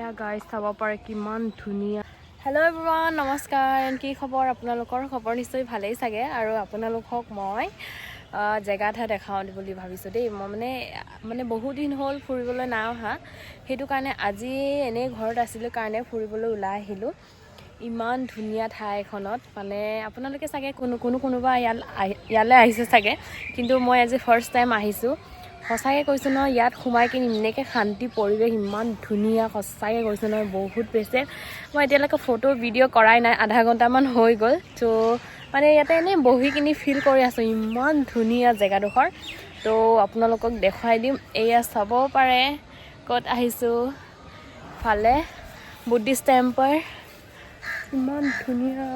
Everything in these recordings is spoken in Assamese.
এয়া গাইজ চাব পাৰে কিমান ধুনীয়া। হেল্ল' এভৰিৱান, নমস্কাৰ। কি খবৰ? আপোনালোকৰ খবৰ নিশ্চয় ভালেই চাগে। আৰু আপোনালোকক মই জেগা এটা দেখাওঁ বুলি ভাবিছোঁ দেই। মই মানে বহুত দিন হ'ল ফুৰিবলৈ নাই অহা, সেইটো কাৰণে আজি এনেই ঘৰত আছিলোঁ কাৰণে ফুৰিবলৈ ওলাই আহিলোঁ। ইমান ধুনীয়া ঠাই এখনত, মানে আপোনালোকে চাগে কোনোবা ইয়ালৈ আহিছে চাগে, কিন্তু মই আজি ফাৰ্ষ্ট টাইম আহিছোঁ। সঁচাকৈ কৈছোঁ নহয়, ইয়াত সোমাই কিনি এনেকৈ শান্তি পৰিৱেশ, ইমান ধুনীয়া। সঁচাকৈ কৈছোঁ নহয়, বহুত বেছি। মই এতিয়ালৈকে ফটো ভিডিঅ' কৰাই নাই, আধা ঘণ্টামান হৈ গ'ল। ত' মানে ইয়াতে এনেই বহি কিনি ফিল কৰি আছোঁ, ইমান ধুনীয়া জেগাডোখৰ। ত' আপোনালোকক দেখুৱাই দিম। এয়া চাব পাৰে ক'ত আহিছোঁ, ফালে বুদ্ধিষ্ট টেম্পল, ইমান ধুনীয়া।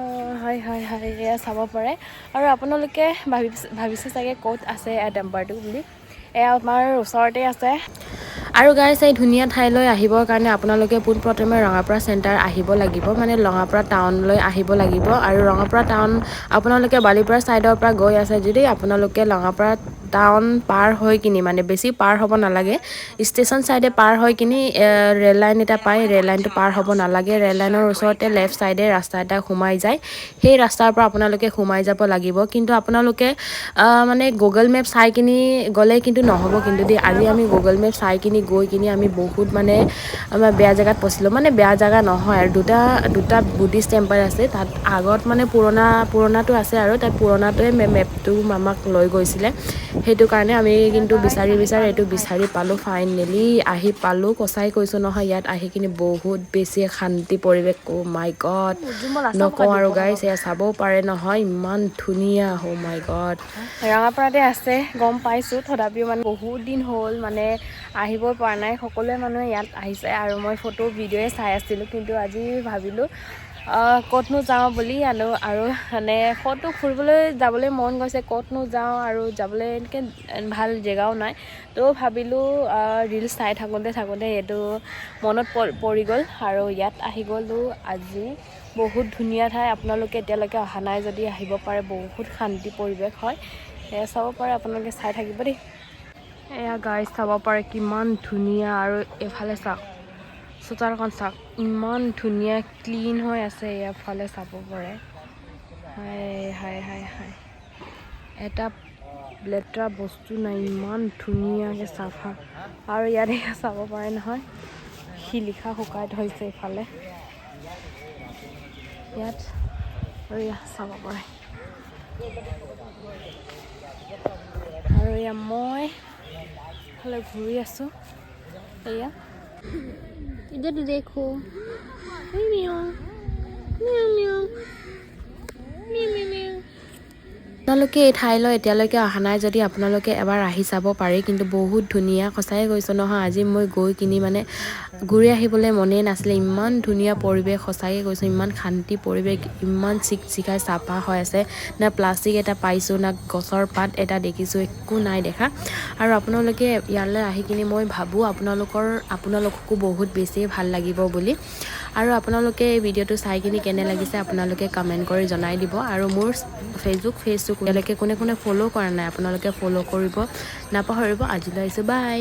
হয় এয়া চাব পাৰে। আৰু আপোনালোকে ভাবিছে চাগে ক'ত আছে এয়া টেম্পলটো বুলি। এয়া আমাৰ ওচৰতে আছে। আৰু গাইজ, এই ধুনীয়া ঠাইলৈ আহিবৰ কাৰণে আপোনালোকে পোনপ্ৰথমে ৰঙাপাৰা চেণ্টাৰ আহিব লাগিব, মানে ৰঙাপাৰা টাউনলৈ আহিব লাগিব। আৰু ৰঙাপাৰা টাউন আপোনালোকে বালিপাৰা ছাইডৰ পৰা গৈ আছে যদি আপোনালোকে ৰঙাপাৰা টাউন পাৰ হৈ কিনি, মানে বেছি পাৰ হ'ব নালাগে, ষ্টেচন ছাইডে পাৰ হৈ কিনি ৰেল লাইন এটা পায়, ৰেল লাইনটো পাৰ হ'ব নালাগে। ৰেল লাইনৰ ওচৰতে লেফ্ট ছাইডে ৰাস্তা এটা সোমাই যায়, সেই ৰাস্তাৰ পৰা আপোনালোকে সোমাই যাব লাগিব। কিন্তু আপোনালোকে মানে গুগল মেপ চাই কিনি গ'লে কিন্তু নহ'ব কিন্তু দেই। আজি আমি গুগল মেপ চাই কিনি গৈ কিনি আমি বহুত মানে আমাৰ বেয়া জেগাত পছিলোঁ, মানে বেয়া জেগা নহয় আৰু দুটা বুদ্ধিষ্ট টেম্পল আছে তাত। আগত মানে পুৰণাটো আছে আৰু তাত পুৰণাটোৱে মেপটো আমাক লৈ গৈছিলে, সেইটো কাৰণে আমি কিন্তু বিচাৰি এইটো বিচাৰি পালোঁ। ফাইনেলি আহি পালোঁ। সঁচাই কৈছোঁ নহয়, ইয়াত আহি কিনি বহুত বেছি শান্তি পৰিৱেশ। অ' মাই গড, নকওঁ আৰু গাইজ, এয়া চাব পাৰে নহয়, ইমান ধুনীয়া। অ' মাই গড, ৰঙাপাৰাতে আছে গম পাইছোঁ, তথাপিও মানে বহুত দিন হ'ল মানে আহিব পৰা নাই। সকলোৱে মানুহে ইয়াত আহিছে আৰু মই ফটো ভিডিঅ'য়ে চাই আছিলোঁ, কিন্তু আজি ভাবিলোঁ ক'তনো যাওঁ বুলি। আৰু মানে ক'তো ফুৰিবলৈ যাবলৈ মন গৈছে, ক'তনো যাওঁ আৰু যাবলৈ এনেকৈ ভাল জেগাও নাই। তো ভাবিলোঁ ৰিলচ চাই থাকোঁতে এইটো মনত পৰি গ'ল আৰু ইয়াত আহি গ'লোঁ আজি। বহুত ধুনীয়া ঠাই, আপোনালোকে এতিয়ালৈকে অহা নাই যদি আহিব পাৰে, বহুত শান্তি পৰিৱেশ হয়। এয়া চাব পাৰে, আপোনালোকে চাই থাকিব দেই। এয়া গাইজ চাব পাৰে কিমান ধুনীয়া। আৰু এইফালে চাওক, চোতালখন চাওক, ইমান ধুনীয়া ক্লিন হৈ আছে। এফালে চাব পাৰে, হাই এটা লেতেৰা বস্তু নাই, ইমান ধুনীয়াকৈ চাফা। আৰু ইয়াতে চাব পাৰে নহয়, শিলিখা শুকাই থৈছে এইফালে ইয়াত। আৰু এয়া চাব পাৰে। আৰু এয়া মই এইফালে ঘূৰি আছোঁ। এয়া इधर देखो, আপোনালোকে এই ঠাইলৈ এতিয়ালৈকে অহা নাই যদি আপোনালোকে এবাৰ আহি চাব পাৰে, কিন্তু বহুত ধুনীয়া। সঁচাই কৈছোঁ নহয়, আজি মই গৈ কিনি মানে ঘূৰি আহিবলৈ মনেই নাছিলে, ইমান ধুনীয়া পৰিৱেশ। সঁচাকৈ কৈছোঁ, ইমান শান্তি পৰিৱেশ, ইমান চিকচিকাই চাফা হৈ আছে। না প্লাষ্টিক এটা পাইছোঁ, না গছৰ পাত এটা দেখিছোঁ, একো নাই দেখা। আৰু আপোনালোকে ইয়ালৈ আহি কিনি মই ভাবোঁ আপোনালোককো বহুত বেছি ভাল লাগিব বুলি। আৰু আপোনালোকে এই ভিডিঅ'টো চাই কিনি কেনে লাগিছে আপোনালোকে কমেণ্ট কৰি জনাই দিব। আৰু মোৰ ফেচবুক পেজটো কোনে ফ'ল' কৰা নাই আপোনালোকে ফ'ল' কৰিব নাপাহৰিব। আজিলৈ আহিছোঁ, বাই।